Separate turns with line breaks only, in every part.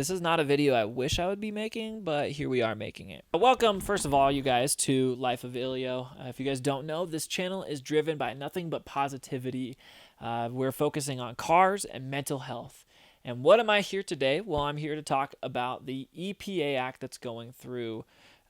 This is not a video I wish I would be making, but here we are making it. Welcome, first of all, you guys, to Life of Ilio. If you guys don't know, this channel is driven by nothing but positivity. We're focusing on cars and mental health. And what am I here today? Well, I'm here to talk about the EPA Act that's going through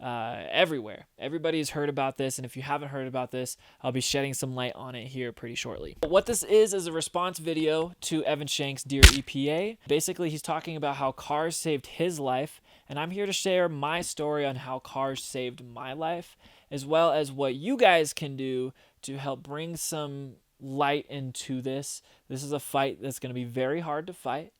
everywhere. Everybody's heard about this, and if you haven't heard about this, I'll be shedding some light on it here pretty shortly. What this is a response video to Evan Shanks' Dear EPA. Basically, he's talking about how cars saved his life, and I'm here to share my story on how cars saved my life, as well as what you guys can do to help bring some light into this. This is a fight that's going to be very hard to fight.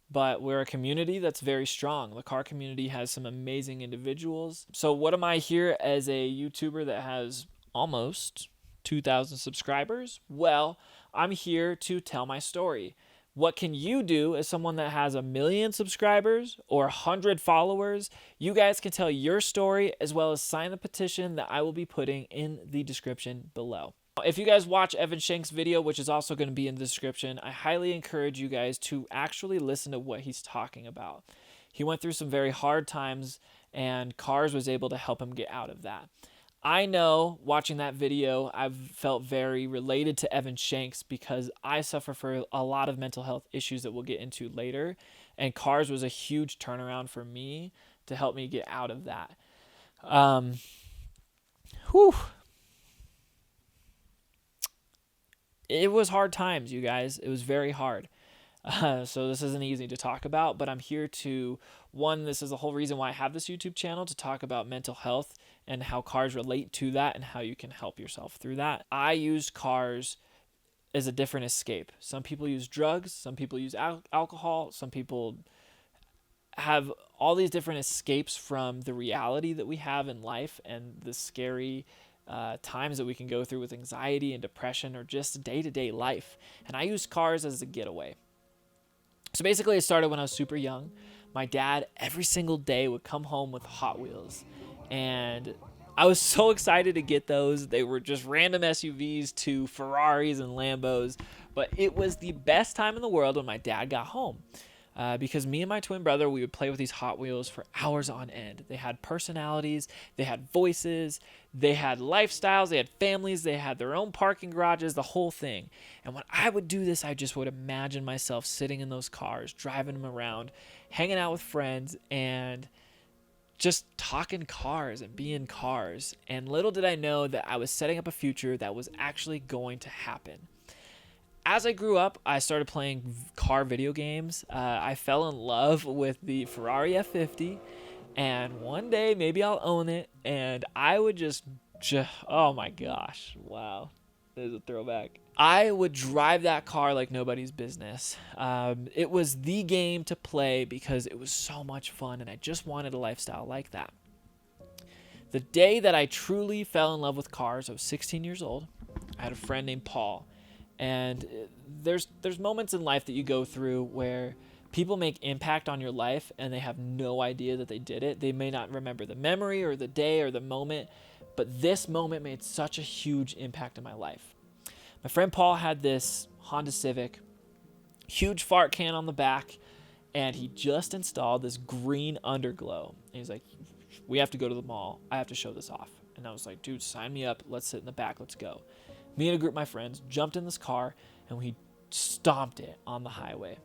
But we're a community that's very strong. The car community has some amazing individuals. So what am I here as a YouTuber that has almost 2,000 subscribers? Well, I'm here to tell my story. What can you do as someone that has 1 million subscribers or 100 followers? You guys can tell your story as well as sign the petition that I will be putting in the description below. If you guys watch Evan Shanks' video, which is also going to be in the description, I highly encourage you guys to actually listen to what he's talking about. He went through some very hard times, and Cars was able to help him get out of that. I know, watching that video, I've felt very related to Evan Shanks because I suffer from a lot of mental health issues that we'll get into later, and Cars was a huge turnaround for me to help me get out of that. It was hard times, you guys. It was very hard. So this isn't easy to talk about, but I'm here to, this is the whole reason why I have this YouTube channel, to talk about mental health and how cars relate to that and how you can help yourself through that. I used cars as a different escape. Some people use drugs, some people use alcohol, some people have all these different escapes from the reality that we have in life and the scary times that we can go through with anxiety and depression or just day-to-day life. And I used cars as a getaway. So basically, it started when I was super young. My dad, every single day, would come home with Hot Wheels. And I was so excited to get those. They were just random SUVs to Ferraris and Lambos. But it was the best time in the world when my dad got home. Because me and my twin brother, we would play with these Hot Wheels for hours on end. They had personalities, they had voices, they had lifestyles, they had families, they had their own parking garages, the whole thing. And when I would do this, I just would imagine myself sitting in those cars, driving them around, hanging out with friends, and just talking cars and being cars. And little did I know that I was setting up a future that was actually going to happen. As I grew up, I started playing car video games. I fell in love with the Ferrari F50, and one day maybe I'll own it, and I would just oh my gosh, wow, there's a throwback. I would drive that car like nobody's business. It was the game to play because it was so much fun, and I just wanted a lifestyle like that. The day that I truly fell in love with cars, I was 16 years old. I had a friend named Paul. And there's moments in life that you go through where people make impact on your life and they have no idea that they did it. They may not remember the memory or the day or the moment, but this moment made such a huge impact in my life. My friend Paul had this Honda Civic, huge fart can on the back, and he just installed this green underglow. And he's like, we have to go to the mall. I have to show this off. And I was like, dude, sign me up. Let's sit in the back. Let's go. Me and a group of my friends jumped in this car and we stomped it on the highway.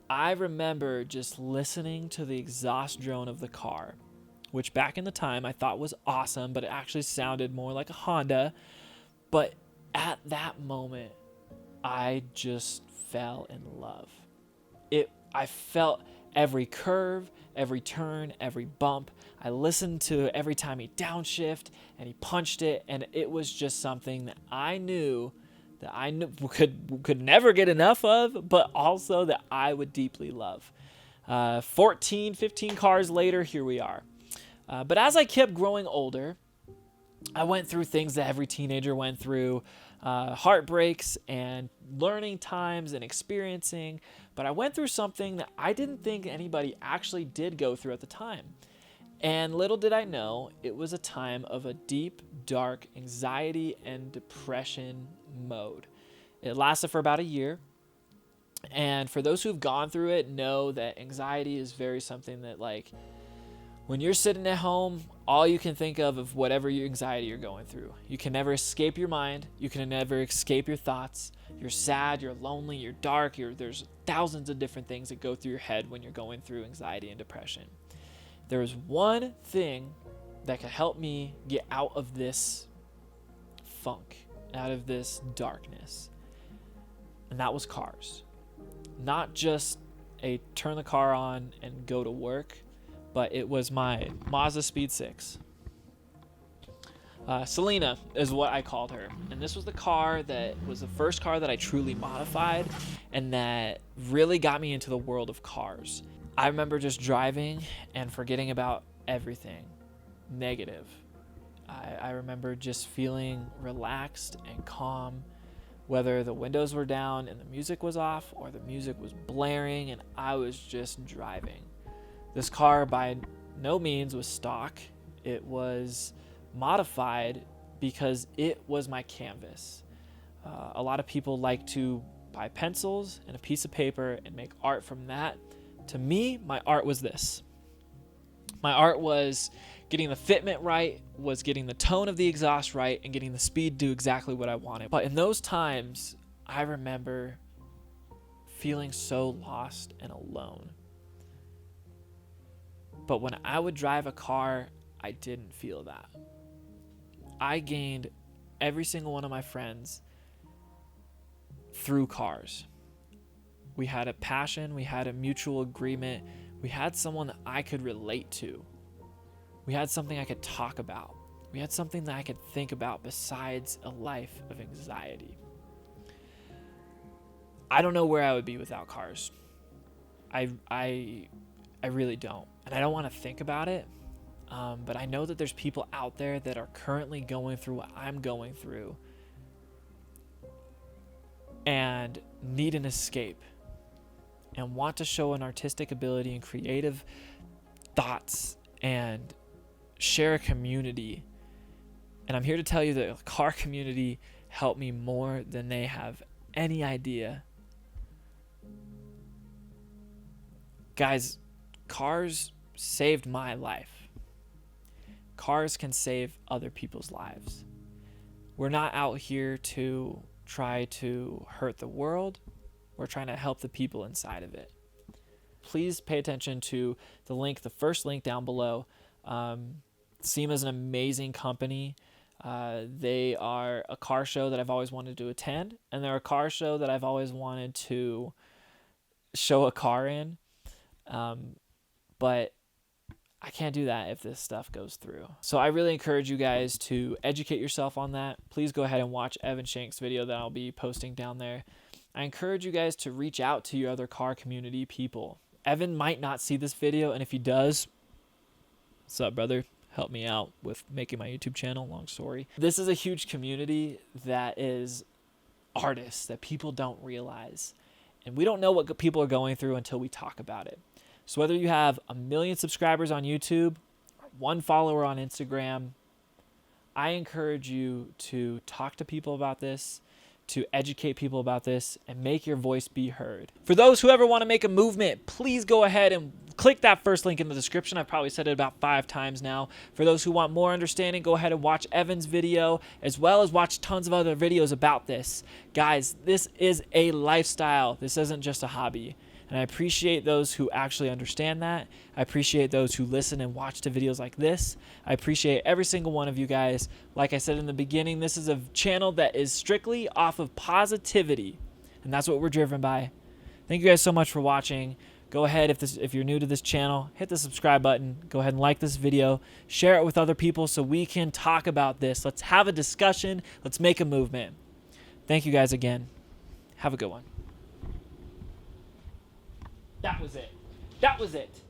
I remember just listening to the exhaust drone of the car, which back in the time I thought was awesome, but it actually sounded more like a Honda. But at that moment, I just fell in love. I felt every curve, every turn, every bump. I listened to every time he downshift and he punched it, and it was just something that I knew could never get enough of, but also that I would deeply love. 14, 15 cars later, here we are. But as I kept growing older, I went through things that every teenager went through, heartbreaks and learning times and experiencing. But I went through something that I didn't think anybody actually did go through at the time. And little did I know, it was a time of a deep, dark anxiety and depression mode. It lasted for about a year. And for those who've gone through it, know that anxiety is very something that, like, when you're sitting at home, all you can think of whatever your anxiety you're going through. You can never escape your mind. You can never escape your thoughts. You're sad, you're lonely, you're dark. There's thousands of different things that go through your head when you're going through anxiety and depression. There is one thing that could help me get out of this funk, out of this darkness, and that was cars. Not just a turn the car on and go to work, but it was my Mazda Speed 6. Selena is what I called her. And this was the car that was the first car that I truly modified and that really got me into the world of cars. I remember just driving and forgetting about everything negative. I remember just feeling relaxed and calm, whether the windows were down and the music was off or the music was blaring and I was just driving. This car by no means was stock. It was modified because it was my canvas. A lot of people like to buy pencils and a piece of paper and make art from that. To me, my art was this. My art was getting the fitment right, was getting the tone of the exhaust right, and getting the speed to exactly what I wanted. But in those times, I remember feeling so lost and alone. But when I would drive a car, I didn't feel that. I gained every single one of my friends through cars. We had a passion, we had a mutual agreement, we had someone that I could relate to. We had something I could talk about. We had something that I could think about besides a life of anxiety. I don't know where I would be without cars. I really don't. And I don't want to think about it. But I know that there's people out there that are currently going through what I'm going through and need an escape and want to show an artistic ability and creative thoughts and share a community. And I'm here to tell you that the car community helped me more than they have any idea. Guys, cars saved my life. Cars can save other people's lives. We're not out here to try to hurt the world. We're trying to help the people inside of it. Please pay attention to the link, the first link down below. SEMA is an amazing company. They are a car show that I've always wanted to attend, and they're a car show that I've always wanted to show a car in. But I can't do that if this stuff goes through. So I really encourage you guys to educate yourself on that. Please go ahead and watch Evan Shanks' video that I'll be posting down there. I encourage you guys to reach out to your other car community people. Evan might not see this video, and if he does, what's up, brother? Help me out with making my YouTube channel. Long story. This is a huge community that is artists that people don't realize. And we don't know what people are going through until we talk about it. So whether you have 1 million subscribers on YouTube, 1 follower on Instagram, I encourage you to talk to people about this, to educate people about this, and make your voice be heard. For those who ever want to make a movement, please go ahead and click that first link in the description. I've probably said it about 5 times now. For those who want more understanding, go ahead and watch Evan's video, as well as watch tons of other videos about this. Guys, this is a lifestyle. This isn't just a hobby. And I appreciate those who actually understand that. I appreciate those who listen and watch to videos like this. I appreciate every single one of you guys. Like I said in the beginning, this is a channel that is strictly off of positivity. And that's what we're driven by. Thank you guys so much for watching. Go ahead, if you're new to this channel, hit the subscribe button. Go ahead and like this video. Share it with other people so we can talk about this. Let's have a discussion. Let's make a movement. Thank you guys again. Have a good one. That was it. That was it.